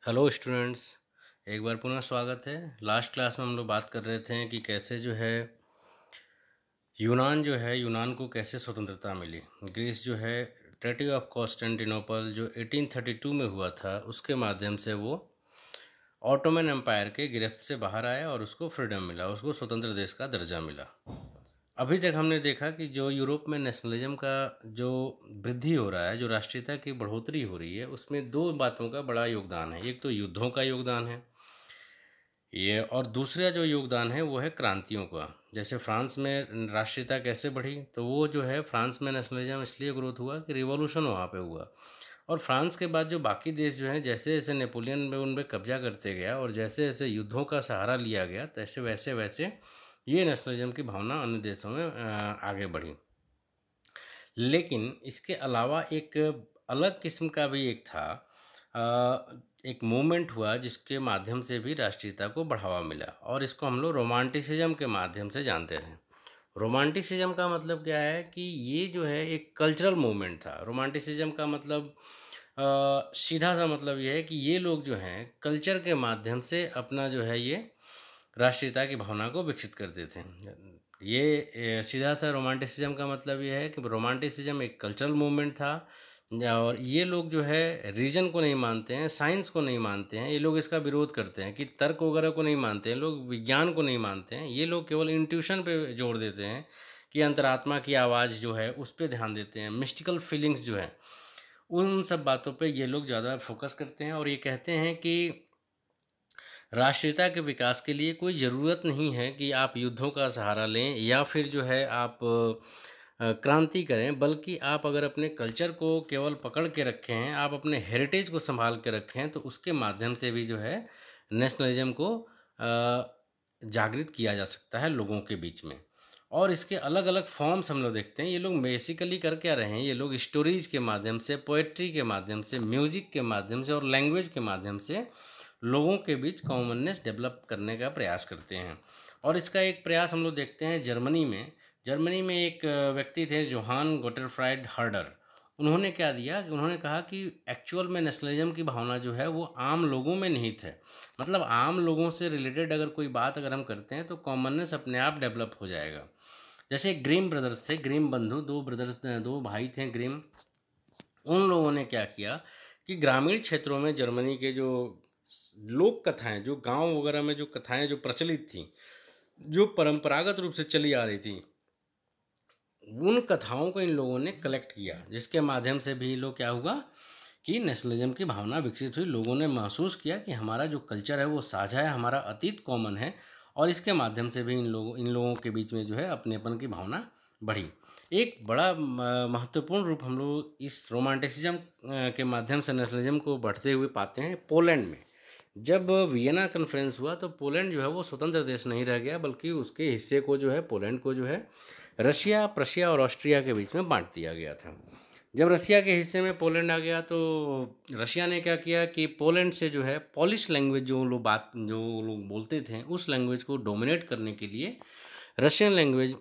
Hello students. एक बार पुनः स्वागत है। लास्ट क्लास में हम लोग बात कर रहे थे कि कैसे यूनान को कैसे स्वतंत्रता मिली। ग्रीस ट्रेटी ऑफ कॉन्स्टेंटिनोपल जो 1832 में हुआ था, उसके माध्यम से वो ऑटोमन एम्पायर के गिरफ्त से बाहर आया और उसको फ्रीडम मिला, उसको स्वतंत्र देश का दर्जा मिला। अभी तक हमने देखा कि जो यूरोप में नेशनलिज्म का जो वृद्धि हो रहा है, जो राष्ट्रीयता की बढ़ोतरी हो रही है, उसमें दो बातों का बड़ा योगदान है। एक तो युद्धों का योगदान है ये, और दूसरा जो योगदान है वो है क्रांतियों का। जैसे फ्रांस में राष्ट्रीयता कैसे बढ़ी, तो वो फ्रांस में नेशनलिज्म इसलिए ग्रोथ हुआ कि रिवॉल्यूशन वहाँ पे हुआ। और फ्रांस के बाद जो बाकी देश जैसे जैसे नेपोलियन में उन पर कब्जा करते गया और जैसे जैसे युद्धों का सहारा लिया गया, तैसे वैसे वैसे ये नेशनलिज्म की भावना अन्य देशों में आगे बढ़ी। लेकिन इसके अलावा एक अलग किस्म का भी एक मूवमेंट हुआ जिसके माध्यम से भी राष्ट्रीयता को बढ़ावा मिला, और इसको हम लोग रोमांटिसिज्म के माध्यम से जानते हैं। रोमांटिसिज्म का मतलब क्या है कि ये एक कल्चरल मूवमेंट था। रोमांटिसिज्म का मतलब सीधा सा मतलब ये है कि ये लोग कल्चर के माध्यम से अपना ये राष्ट्रीयता की भावना को विकसित करते थे। सीधा सा रोमांटिसिज्म का मतलब ये है कि रोमांटिसिज्म एक कल्चरल मूवमेंट था, और ये लोग रीजन को नहीं मानते हैं, साइंस को नहीं मानते हैं। ये लोग इसका विरोध करते हैं कि तर्क वगैरह को नहीं मानते हैं, लोग विज्ञान को नहीं मानते हैं। ये लोग केवल इंट्यूशन पे जोर देते हैं कि अंतरात्मा की आवाज़ उस पर ध्यान देते हैं। मिस्टिकल फीलिंग्स उन सब बातों पे ये लोग ज़्यादा फोकस करते हैं, और ये कहते हैं कि राष्ट्रीयता के विकास के लिए कोई ज़रूरत नहीं है कि आप युद्धों का सहारा लें या फिर आप क्रांति करें, बल्कि आप अगर अपने कल्चर को केवल पकड़ के रखे हैं, आप अपने हेरिटेज को संभाल के रखें, तो उसके माध्यम से भी नेशनलिज्म को जागृत किया जा सकता है लोगों के बीच में। और इसके अलग अलग फॉर्म्स हम लोग देखते हैं। ये लोग बेसिकली कर क्या रहे हैं, ये लोग स्टोरीज के माध्यम से, पोएट्री के माध्यम से, म्यूज़िक के माध्यम से और लैंग्वेज के माध्यम से लोगों के बीच कॉमननेस डेवलप करने का प्रयास करते हैं। और इसका एक प्रयास हम लोग देखते हैं जर्मनी में एक व्यक्ति थे, जोहान गोटरफ्राइड हर्डर। उन्होंने क्या दिया कि उन्होंने कहा कि एक्चुअल में नेशनलिज्म की भावना वो आम लोगों में निहित है। मतलब आम लोगों से रिलेटेड अगर कोई बात अगर हम करते हैं तो कॉमननेस अपने आप डेवलप हो जाएगा। जैसे ग्रीम ब्रदर्स थे, ग्रीम बंधु, दो भाई थे ग्रीम। उन लोगों ने क्या किया कि ग्रामीण क्षेत्रों में जर्मनी के जो लोक कथाएं, जो गांव वगैरह में जो कथाएं जो प्रचलित थी, जो परंपरागत रूप से चली आ रही थी, उन कथाओं को इन लोगों ने कलेक्ट किया, जिसके माध्यम से भी लोग क्या हुआ कि नेशनलिज्म की भावना विकसित हुई। लोगों ने महसूस किया कि हमारा जो कल्चर है वो साझा है, हमारा अतीत कॉमन है, और इसके माध्यम से भी इन लोगों के बीच में अपनेपन की भावना बढ़ी। एक बड़ा महत्वपूर्ण रूप हम लोग इस रोमांटिसिज्म के माध्यम से नेशनलिज्म को बढ़ते हुए पाते हैं पोलैंड में। जब वियना कॉन्फ्रेंस हुआ तो पोलैंड वो स्वतंत्र देश नहीं रह गया, बल्कि उसके हिस्से को पोलैंड को रशिया, प्रशिया और ऑस्ट्रिया के बीच में बांट दिया गया था। जब रशिया के हिस्से में पोलैंड आ गया तो रशिया ने क्या किया कि पोलैंड से पॉलिश लैंग्वेज जो लोग बोलते थे, उस लैंग्वेज को डोमिनेट करने के लिए रशियन लैंग्वेज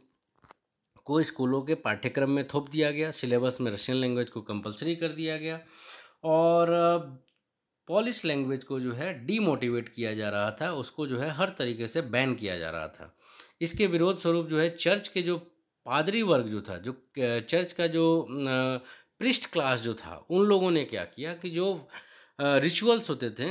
को स्कूलों के पाठ्यक्रम में थोप दिया गया। सिलेबस में रशियन लैंग्वेज को कंपलसरी कर दिया गया, और पॉलिश लैंग्वेज को डीमोटिवेट किया जा रहा था, उसको हर तरीके से बैन किया जा रहा था। इसके विरोध स्वरूप चर्च के जो पादरी वर्ग था, जो चर्च का जो प्रिस्ट क्लास था, उन लोगों ने क्या किया कि जो रिचुअल्स होते थे,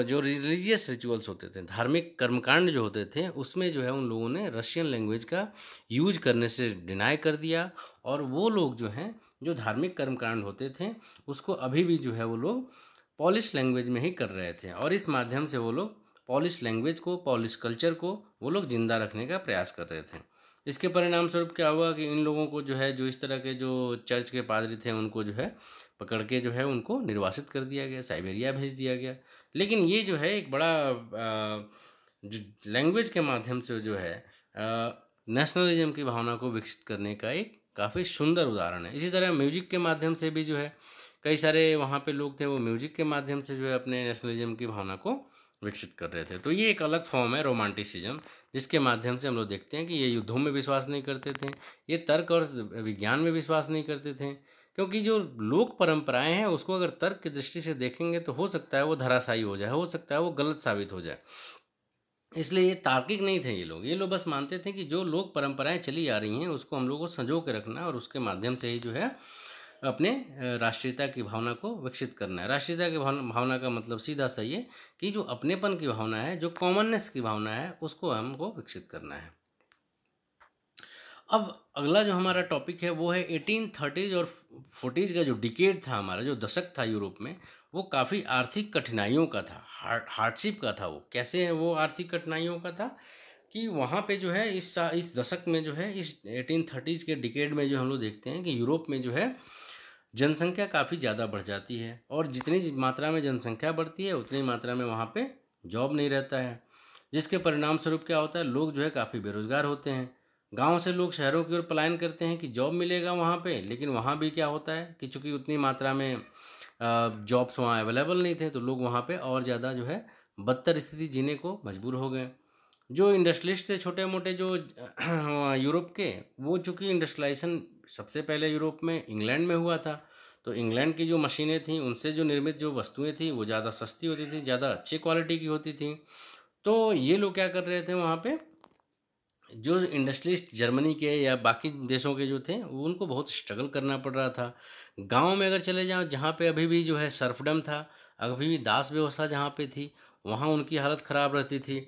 जो रिलीजियस रिचुअल्स होते थे, धार्मिक कर्मकांड जो होते थे, उसमें उन लोगों ने रशियन लैंग्वेज का यूज करने से डिनाई कर दिया। और वो लोग जो धार्मिक कर्मकांड होते थे उसको अभी भी वो लोग पॉलिश लैंग्वेज में ही कर रहे थे, और इस माध्यम से वो लोग पॉलिश लैंग्वेज को, पॉलिश कल्चर को वो लोग जिंदा रखने का प्रयास कर रहे थे। इसके परिणाम स्वरूप क्या हुआ कि इन लोगों को जो इस तरह के जो चर्च के पादरी थे, उनको पकड़ के उनको निर्वासित कर दिया गया, साइबेरिया भेज दिया गया। लेकिन ये एक बड़ा लैंग्वेज के माध्यम से नेशनलिज्म की भावना को विकसित करने का एक काफ़ी सुंदर उदाहरण है। इसी तरह म्यूजिक के माध्यम से भी कई सारे वहाँ पे लोग थे, वो म्यूजिक के माध्यम से अपने नेशनलिज्म की भावना को विकसित कर रहे थे। तो ये एक अलग फॉर्म है रोमांटिसिज्म, जिसके माध्यम से हम लोग देखते हैं कि ये युद्धों में विश्वास नहीं करते थे, ये तर्क और विज्ञान में विश्वास नहीं करते थे, क्योंकि जो लोक परंपराएं हैं उसको अगर तर्क की दृष्टि से देखेंगे तो हो सकता है वो धराशायी हो जाए, हो सकता है वो गलत साबित हो जाए। इसलिए ये तार्किक नहीं थे ये लोग बस मानते थे कि जो लोक परंपराएं चली आ रही हैं उसको हम लोग को संजो के रखना है और उसके माध्यम से ही जो है अपने राष्ट्रीयता की भावना को विकसित करना है। राष्ट्रीयता की भावना का मतलब सीधा सही है कि जो अपनेपन की भावना है, जो कॉमननेस की भावना है, उसको हमको विकसित करना है। अब अगला जो हमारा टॉपिक है वो है 1830 और 40s का जो डिकेड था, हमारा जो दशक था यूरोप में, वो काफ़ी आर्थिक कठिनाइयों का था, हार्डशिप का था। वो कैसे है, वो आर्थिक कठिनाइयों का था कि वहाँ पे जो है इस दशक में जो है, इस 1830s के डिकेड में जो हम लोग देखते हैं कि यूरोप में जो है जनसंख्या काफ़ी ज़्यादा बढ़ जाती है और जितनी मात्रा में जनसंख्या बढ़ती है उतनी मात्रा में वहाँ पे जॉब नहीं रहता है, जिसके परिणाम स्वरूप क्या होता है, लोग जो है काफ़ी बेरोज़गार होते हैं। गांव से लोग शहरों की ओर पलायन करते हैं कि जॉब मिलेगा वहाँ पे, लेकिन वहाँ भी क्या होता है कि चूंकि उतनी मात्रा में जॉब्स वहाँ अवेलेबल नहीं थे तो लोग वहाँ पे और ज़्यादा जो है बदतर स्थिति जीने को मजबूर हो गए। जो इंडस्ट्रियलिस्ट थे छोटे मोटे जो यूरोप के, वो चूँकि इंडस्ट्रियलाइजेशन सबसे पहले यूरोप में इंग्लैंड में हुआ था, तो इंग्लैंड की जो मशीनें थीं उनसे जो निर्मित जो वस्तुएं थीं वो ज़्यादा सस्ती होती थी, ज़्यादा अच्छे क्वालिटी की होती थी। तो ये लोग क्या कर रहे थे वहाँ पे, जो इंडस्ट्रियलिस्ट जर्मनी के या बाकी देशों के जो थे उनको बहुत स्ट्रगल करना पड़ रहा था। गांव में अगर चले जाओ जहाँ पे अभी भी जो है सर्फडम था, अभी भी दास व्यवस्था जहाँ पे थी, वहाँ उनकी हालत ख़राब रहती थी,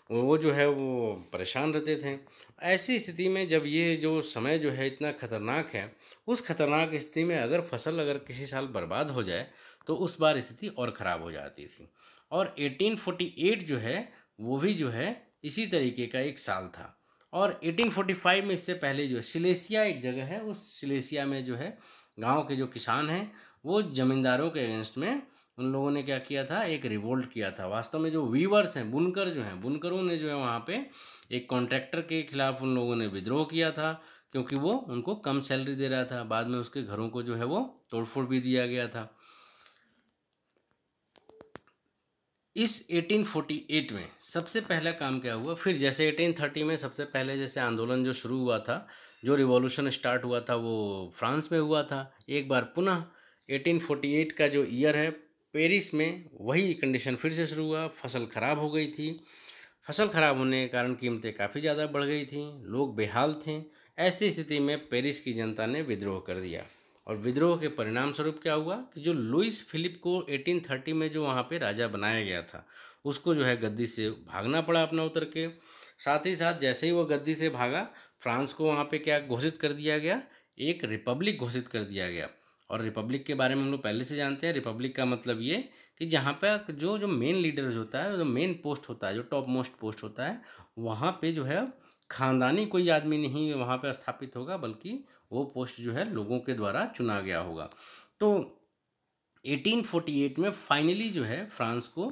वो जो है वो परेशान रहते थे। ऐसी स्थिति में जब ये जो समय जो है इतना खतरनाक है, उस खतरनाक स्थिति में अगर फसल अगर किसी साल बर्बाद हो जाए तो उस बार स्थिति और ख़राब हो जाती थी। और 1848 जो है वो भी जो है इसी तरीके का एक साल था। और 1845 में, इससे पहले जो है सिलेसिया एक जगह है, उस सिलेसिया में जो है गांव के जो किसान हैं वो जमींदारों के अगेंस्ट में उन लोगों ने क्या किया था, एक रिवोल्ट किया था। वास्तव में जो वीवर्स हैं, बुनकर जो हैं, बुनकरों ने जो है वहाँ पे एक कॉन्ट्रैक्टर के खिलाफ उन लोगों ने विद्रोह किया था, क्योंकि वो उनको कम सैलरी दे रहा था। बाद में उसके घरों को जो है वो तोड़फोड़ भी दिया गया था। इस 1848 में सबसे पहला काम क्या हुआ, फिर जैसे 1830 में सबसे पहले जैसे आंदोलन जो शुरू हुआ था, जो रिवॉल्यूशन स्टार्ट हुआ था वो फ्रांस में हुआ था। एक बार पुनः 1848 का जो ईयर है, पेरिस में वही कंडीशन फिर से शुरू हुआ। फसल खराब हो गई थी, फसल खराब होने के कारण कीमतें काफ़ी ज़्यादा बढ़ गई थी, लोग बेहाल थे। ऐसी स्थिति में पेरिस की जनता ने विद्रोह कर दिया और विद्रोह के परिणाम स्वरूप क्या हुआ कि जो लुइस फिलिप को 1830 में जो वहाँ पे राजा बनाया गया था, उसको जो है गद्दी से भागना पड़ा अपना उतर के। साथ ही साथ जैसे ही वो गद्दी से भागा, फ्रांस को वहाँ पे क्या घोषित कर दिया गया, एक रिपब्लिक घोषित कर दिया गया। और रिपब्लिक के बारे में हम लोग पहले से जानते हैं। रिपब्लिक का मतलब ये कि जहाँ पे जो जो मेन लीडर होता है, जो मेन पोस्ट होता है, जो टॉप मोस्ट पोस्ट होता है, वहाँ पे जो है खानदानी कोई आदमी नहीं वहाँ पे स्थापित होगा, बल्कि वो पोस्ट जो है लोगों के द्वारा चुना गया होगा। तो 1848 में फाइनली जो है फ्रांस को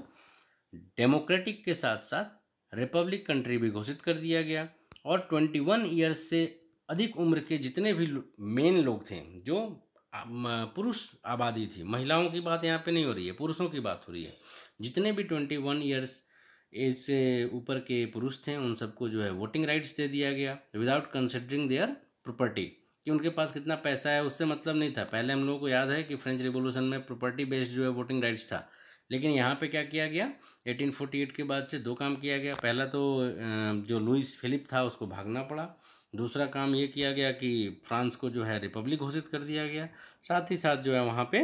डेमोक्रेटिक के साथ साथ रिपब्लिक कंट्री भी घोषित कर दिया गया। और 21 ईयर्स से अधिक उम्र के जितने भी मेन लोग थे, जो पुरुष आबादी थी, महिलाओं की बात यहाँ पे नहीं हो रही है, पुरुषों की बात हो रही है, जितने भी 21 ईयर्स एज से ऊपर के पुरुष थे उन सबको जो है वोटिंग राइट्स दे दिया गया, विदाउट कंसिडरिंग देयर प्रॉपर्टी, कि उनके पास कितना पैसा है उससे मतलब नहीं था। पहले हम लोगों को याद है कि फ्रेंच रिवॉल्यूशन में प्रॉपर्टी बेस्ड जो है वोटिंग राइट्स था, लेकिन यहाँ पे क्या किया गया, 1848 के बाद से दो काम किया गया। पहला तो जो लुइस फिलिप था उसको भागना पड़ा। दूसरा काम ये किया गया कि फ्रांस को जो है रिपब्लिक घोषित कर दिया गया। साथ ही साथ जो है वहाँ पे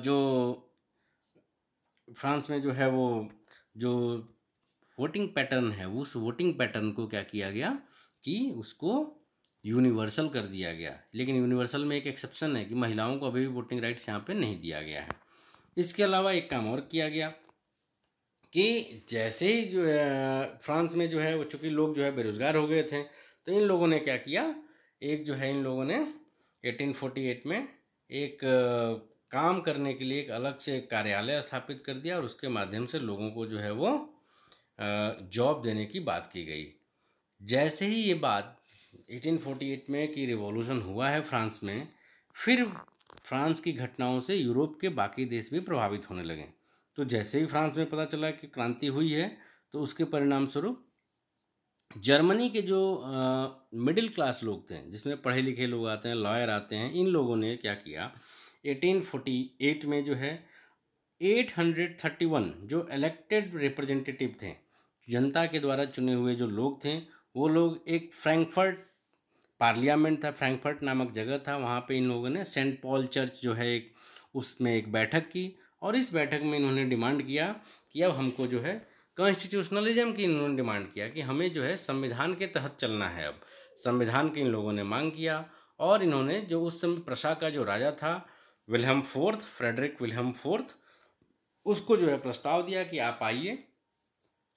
जो फ्रांस में जो है वो जो वोटिंग पैटर्न है, उस वोटिंग पैटर्न को क्या किया गया कि उसको यूनिवर्सल कर दिया गया। लेकिन यूनिवर्सल में एक एक्सेप्शन है कि महिलाओं को अभी भी वोटिंग राइट्स यहाँ पे नहीं दिया गया है। इसके अलावा एक काम और किया गया कि जैसे ही जो है फ्रांस में जो है वो चूँकि लोग जो है बेरोज़गार हो गए थे, तो इन लोगों ने क्या किया, एक जो है इन लोगों ने 1848 में एक काम करने के लिए एक अलग से एक कार्यालय स्थापित कर दिया और उसके माध्यम से लोगों को जो है वो जॉब देने की बात की गई। जैसे ही ये बात 1848 में कि रिवॉल्यूशन हुआ है फ्रांस में, फिर फ्रांस की घटनाओं से यूरोप के बाकी देश भी प्रभावित होने लगे। तो जैसे ही फ्रांस में पता चला कि क्रांति हुई है, तो उसके परिणाम स्वरूप जर्मनी के जो मिडिल क्लास लोग थे, जिसमें पढ़े लिखे लोग आते हैं, लॉयर आते हैं, इन लोगों ने क्या किया, 1848 में जो है 831 जो इलेक्टेड रिप्रेजेंटेटिव थे, जनता के द्वारा चुने हुए जो लोग थे, वो लोग एक फ्रैंकफर्ट पार्लियामेंट था, फ्रैंकफर्ट नामक जगह था, वहाँ पे इन लोगों ने सेंट पॉल चर्च जो है एक, उसमें एक बैठक की। और इस बैठक में इन्होंने डिमांड किया कि अब हमको जो है कॉन्स्टिट्यूशनलिज्म की इन्होंने डिमांड किया कि हमें जो है संविधान के तहत चलना है। अब संविधान की इन लोगों ने मांग किया। और इन्होंने जो उस समय प्रशा का जो राजा था Wilhelm fourth, Frederick Wilhelm fourth, उसको जो है प्रस्ताव दिया कि आप आइए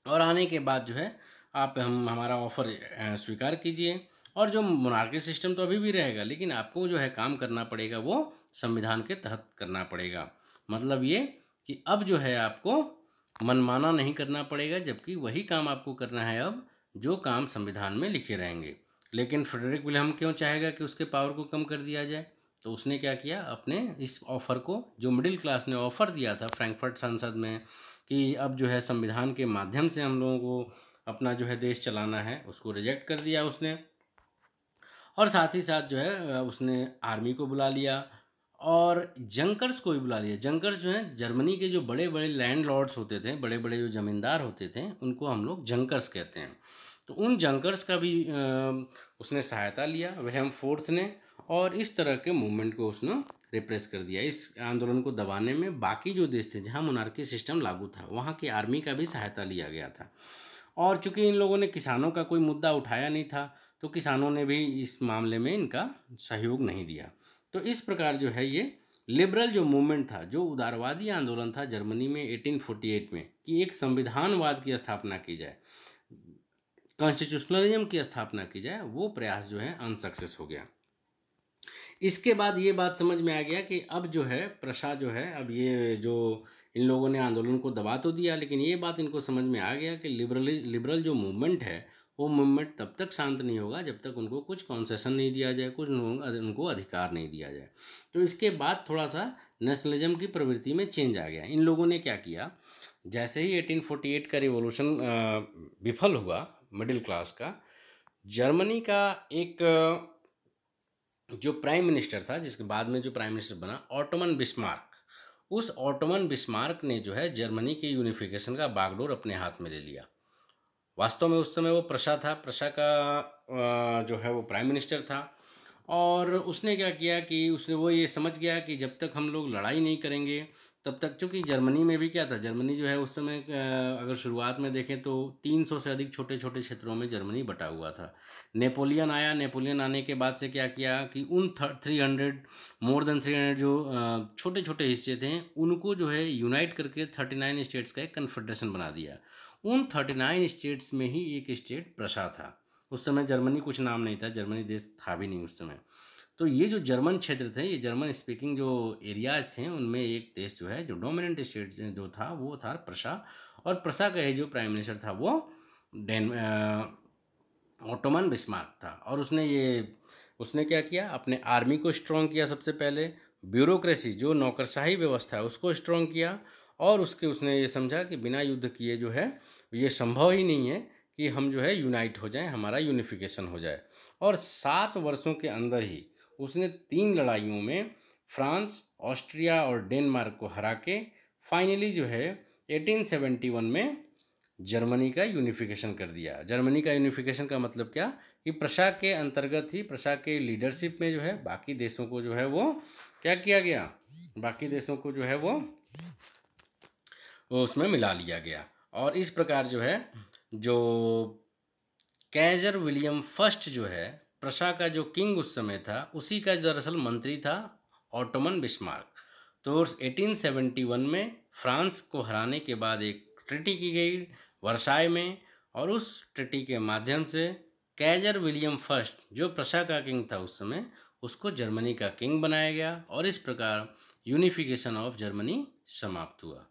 और आने के बाद जो है आप हम हमारा ऑफ़र स्वीकार कीजिए। और जो मोनार्की सिस्टम तो अभी भी रहेगा, लेकिन आपको जो है काम करना पड़ेगा वो संविधान के तहत करना पड़ेगा। मतलब ये कि अब जो है आपको मनमाना नहीं करना पड़ेगा, जबकि वही काम आपको करना है अब जो काम संविधान में लिखे रहेंगे। लेकिन फ्रेडरिक विलियम क्यों चाहेगा कि उसके पावर को कम कर दिया जाए? तो उसने क्या किया, अपने इस ऑफ़र को जो मिडिल क्लास ने ऑफ़र दिया था फ्रैंकफर्ट संसद में कि अब जो है संविधान के माध्यम से हम लोगों को अपना जो है देश चलाना है, उसको रिजेक्ट कर दिया उसने। और साथ ही साथ जो है उसने आर्मी को बुला लिया और जंकर्स को भी बुला लिया। जंकर्स जो हैं जर्मनी के जो बड़े बड़े लैंड लॉर्ड्स होते थे, बड़े बड़े जो ज़मींदार होते थे, उनको हम लोग जंकर्स कहते हैं। तो उन जंकर्स का भी उसने सहायता लिया विलियम फोर्थ ने। और इस तरह के मूवमेंट को उसने रिप्रेस कर दिया। इस आंदोलन को दबाने में बाकी जो देश थे जहाँ मोनार्की सिस्टम लागू था, वहाँ की आर्मी का भी सहायता लिया गया था। और चूंकि इन लोगों ने किसानों का कोई मुद्दा उठाया नहीं था, तो किसानों ने भी इस मामले में इनका सहयोग नहीं दिया। तो इस प्रकार जो है ये लिबरल जो मूवमेंट था, जो उदारवादी आंदोलन था जर्मनी में 1848 में, कि एक संविधानवाद की स्थापना की जाए, कॉन्स्टिट्यूशनलिज्म की स्थापना की जाए, वो प्रयास जो है अनसक्सेस हो गया। इसके बाद ये बात समझ में आ गया कि अब जो है प्रशा जो है, अब ये जो इन लोगों ने आंदोलन को दबा तो दिया, लेकिन ये बात इनको समझ में आ गया कि लिबरल जो मूवमेंट है, वो मूवमेंट तब तक शांत नहीं होगा जब तक उनको कुछ कॉन्सेशन नहीं दिया जाए, कुछ उनको अधिकार नहीं दिया जाए। तो इसके बाद थोड़ा सा नेशनलिज्म की प्रवृत्ति में चेंज आ गया। इन लोगों ने क्या किया, जैसे ही 1848 का रिवॉल्यूशन विफल हुआ मिडिल क्लास का, जर्मनी का एक जो प्राइम मिनिस्टर था, जिसके बाद में जो प्राइम मिनिस्टर बना, ऑटोमन बिस्मार्क, उस ऑटोमन बिस्मार्क ने जो है जर्मनी के यूनिफिकेशन का बागडोर अपने हाथ में ले लिया। वास्तव में उस समय वो प्रशा था, प्रशा का जो है वो प्राइम मिनिस्टर था। और उसने क्या किया कि उसने वो ये समझ गया कि जब तक हम लोग लड़ाई नहीं करेंगे तब तक, चूँकि जर्मनी में भी क्या था, जर्मनी जो है उस समय अगर शुरुआत में देखें तो 300 से अधिक छोटे छोटे क्षेत्रों में जर्मनी बटा हुआ था। नेपोलियन आया, नेपोलियन आने के बाद से क्या किया कि उन 300 मोर देन 300 जो छोटे छोटे हिस्से थे, उनको जो है यूनाइट करके 39 स्टेट्स का एक कन्फेडरेशन बना दिया। उन 39 स्टेट्स में ही एक स्टेट प्रशा था। उस समय जर्मनी कुछ नाम नहीं था, जर्मनी देश था भी नहीं उस समय। तो ये जो जर्मन क्षेत्र थे, ये जर्मन स्पीकिंग जो एरियाज थे, उनमें एक देश जो है, जो डोमिनेंट स्टेट जो था, वो था प्रशा। और प्रशा का जो प्राइम मिनिस्टर था वो डेन ऑटोमन बिस्मार्क था। और उसने क्या किया, अपने आर्मी को स्ट्रॉन्ग किया सबसे पहले, ब्यूरोक्रेसी जो नौकरशाही व्यवस्था है उसको स्ट्रॉन्ग किया। और उसने ये समझा कि बिना युद्ध किए जो है ये संभव ही नहीं है कि हम जो है यूनाइट हो जाएं, हमारा यूनिफिकेशन हो जाए। और 7 वर्षों के अंदर ही उसने 3 लड़ाइयों में फ्रांस, ऑस्ट्रिया और डेनमार्क को हरा के फाइनली जो है 1871 में जर्मनी का यूनिफिकेशन कर दिया। जर्मनी का यूनिफिकेशन का मतलब क्या, कि प्रशा के अंतर्गत ही, प्रशा के लीडरशिप में जो है बाकी देशों को जो है वो क्या किया गया, बाकी देशों को जो है वो उसमें मिला लिया गया। और इस प्रकार जो है, जो कैजर विलियम फर्स्ट जो है, प्रशा का जो किंग उस समय था, उसी का दरअसल मंत्री था ऑटोमन बिस्मार्क। तो 1871 में फ्रांस को हराने के बाद एक ट्रिटी की गई वर्साय में, और उस ट्रिटी के माध्यम से कैजर विलियम फर्स्ट जो प्रशा का किंग था उस समय, उसको जर्मनी का किंग बनाया गया। और इस प्रकार यूनिफिकेशन ऑफ जर्मनी समाप्त हुआ।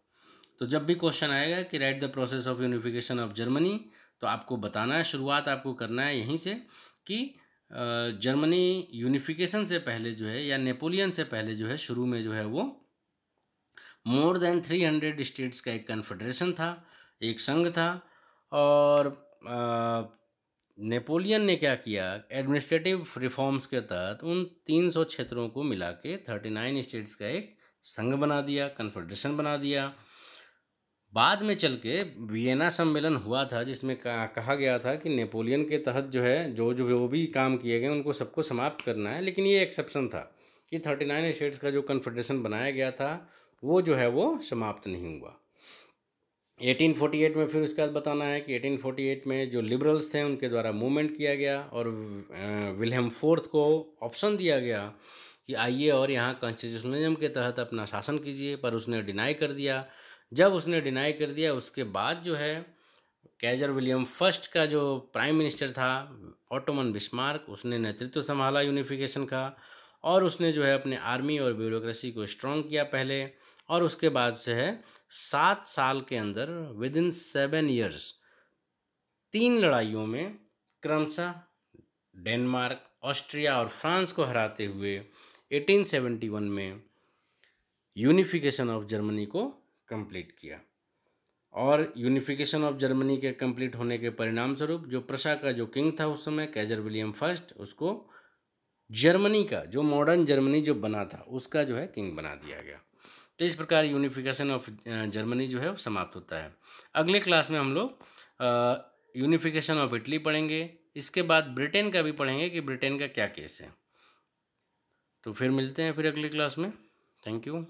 तो जब भी क्वेश्चन आएगा कि right the process of unification of Germany, तो आपको बताना है, शुरुआत आपको करना है यहीं से कि जर्मनी यूनिफिकेशन से पहले जो है, या नेपोलियन से पहले जो है, शुरू में जो है वो मोर देन 300 स्टेट्स का एक कन्फेडरेशन था, एक संघ था। और नेपोलियन ने क्या किया, एडमिनिस्ट्रेटिव रिफॉर्म्स के तहत उन 300 क्षेत्रों को मिला के 39 स्टेट्स का एक संघ बना दिया, कन्फेडरेशन बना दिया। बाद में चल के वियना सम्मेलन हुआ था, जिसमें कहा गया था कि नेपोलियन के तहत जो है जो भी काम किए गए उनको सबको समाप्त करना है, लेकिन ये एक्सेप्शन था कि 39 स्टेट्स का जो कन्फेडरेशन बनाया गया था वो जो है वो समाप्त नहीं हुआ। 1848 में फिर उसके बाद बताना है कि 1848 में जो लिबरल्स थे उनके द्वारा मूवमेंट किया गया और विल्हेम फोर्थ को ऑप्शन दिया गया कि आइए और यहाँ कॉन्स्टिट्यूशनलिज्म के तहत अपना शासन कीजिए, पर उसने डिनाई कर दिया। जब उसने डिनाई कर दिया उसके बाद जो है कैजर विलियम फर्स्ट का जो प्राइम मिनिस्टर था ऑटोमन बिस्मार्क, उसने नेतृत्व संभाला यूनिफिकेशन का, और उसने जो है अपने आर्मी और ब्यूरोक्रेसी को स्ट्रॉन्ग किया पहले, और उसके बाद से है 7 साल के अंदर विद इन 7 ईयर्स 3 लड़ाइयों में क्रमशः डेनमार्क, ऑस्ट्रिया और फ्रांस को हराते हुए 1871 में यूनिफिकेशन ऑफ जर्मनी को कंप्लीट किया। और यूनिफिकेशन ऑफ जर्मनी के कंप्लीट होने के परिणाम स्वरूप जो प्रशा का जो किंग था उस समय कैजर विलियम फर्स्ट, उसको जर्मनी का जो मॉडर्न जर्मनी जो बना था उसका जो है किंग बना दिया गया। तो इस प्रकार यूनिफिकेशन ऑफ जर्मनी जो है वो समाप्त होता है। अगले क्लास में हम लोग यूनिफिकेशन ऑफ इटली पढ़ेंगे, इसके बाद ब्रिटेन का भी पढ़ेंगे कि ब्रिटेन का क्या केस है। तो फिर मिलते हैं फिर अगली क्लास में। Thank you.